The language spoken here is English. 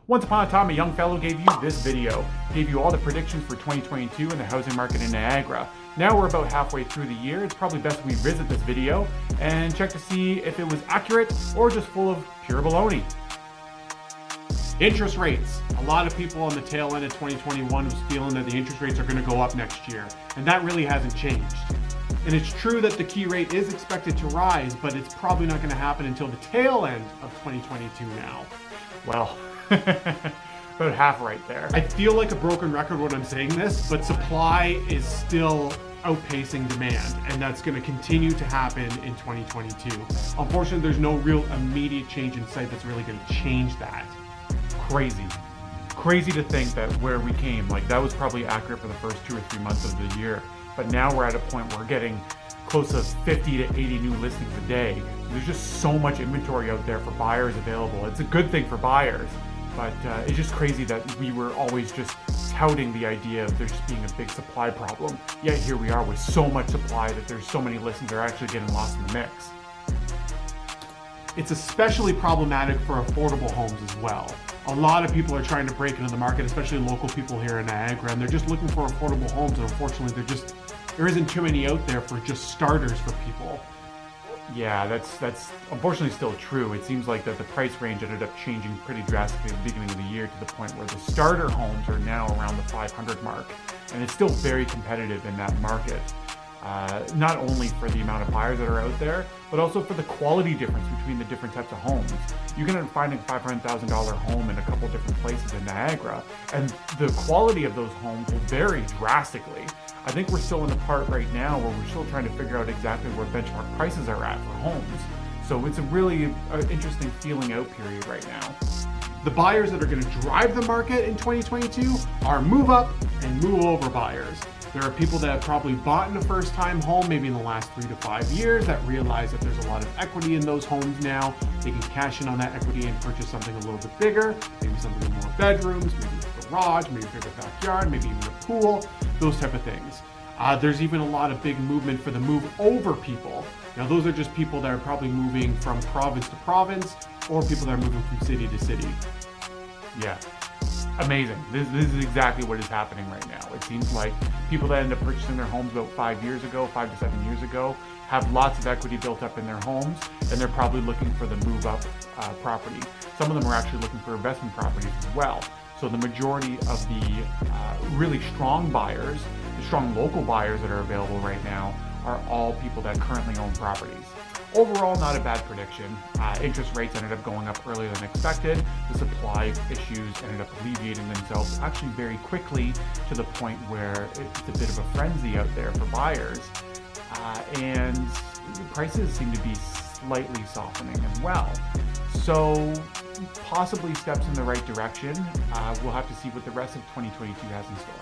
Once upon a time, a young fellow gave you this video, gave you all the predictions for 2022 in the housing market in Niagara. Now we're about halfway through the year. It's probably best we revisit this video and check to see if it was accurate or just full of pure baloney. Interest rates. A lot of people on the tail end of 2021 was feeling that the interest rates are going to go up next year, and that really hasn't changed. And it's true that the key rate is expected to rise, but it's probably not going to happen until the tail end of 2022 now. Well, about half right there. I feel like a broken record when I'm saying this, but supply is still outpacing demand, and that's going to continue to happen in 2022. Unfortunately, there's no real immediate change in sight that's really going to change that. Crazy to think that where we came, like that was probably accurate for the first 2 or 3 months of the year. But now we're at a point where we're getting close to 50 to 80 new listings a day. There's just so much inventory out there for buyers available. It's a good thing for buyers, but it's just crazy that we were always just touting the idea of there just being a big supply problem. Yet here we are with so much supply that there's so many listings that are actually getting lost in the mix. It's especially problematic for affordable homes as well. A lot of people are trying to break into the market, especially local people here in Niagara, and they're just looking for affordable homes, and unfortunately there isn't too many out there for just starters for people. Yeah, that's unfortunately still true. It seems like that the price range ended up changing pretty drastically at the beginning of the year to the point where the starter homes are now around the 500 mark, and it's still very competitive in that market. Not only for the amount of buyers that are out there, but also for the quality difference between the different types of homes. You can find a $500,000 home in a couple different places in Niagara, and the quality of those homes will vary drastically. I think we're still in the part right now where we're still trying to figure out exactly where benchmark prices are at for homes. So it's a really interesting feeling out period right now. The buyers that are going to drive the market in 2022 are move up and move over buyers. There are people that have probably bought in a first-time home, maybe in the last 3 to 5 years, that realize that there's a lot of equity in those homes now. They can cash in on that equity and purchase something a little bit bigger, maybe something with more bedrooms, maybe a garage, maybe a bigger backyard, maybe even a pool, those type of things. There's even a lot of big movement for the move over people. Now, those are just people that are probably moving from province to province, or people that are moving from city to city. Yeah. Amazing. This is exactly what is happening right now. It seems like people that end up purchasing their homes about 5 years ago, 5 to 7 years ago, have lots of equity built up in their homes, and they're probably looking for the move up property. Some of them are actually looking for investment properties as well. So the majority of the really strong buyers, the strong local buyers that are available right now, are all people that currently own properties. Overall, not a bad prediction. Interest rates ended up going up earlier than expected. The supply issues ended up alleviating themselves actually very quickly to the point where it's a bit of a frenzy out there for buyers. And prices seem to be slightly softening as well. So possibly steps in the right direction. We'll have to see what the rest of 2022 has in store.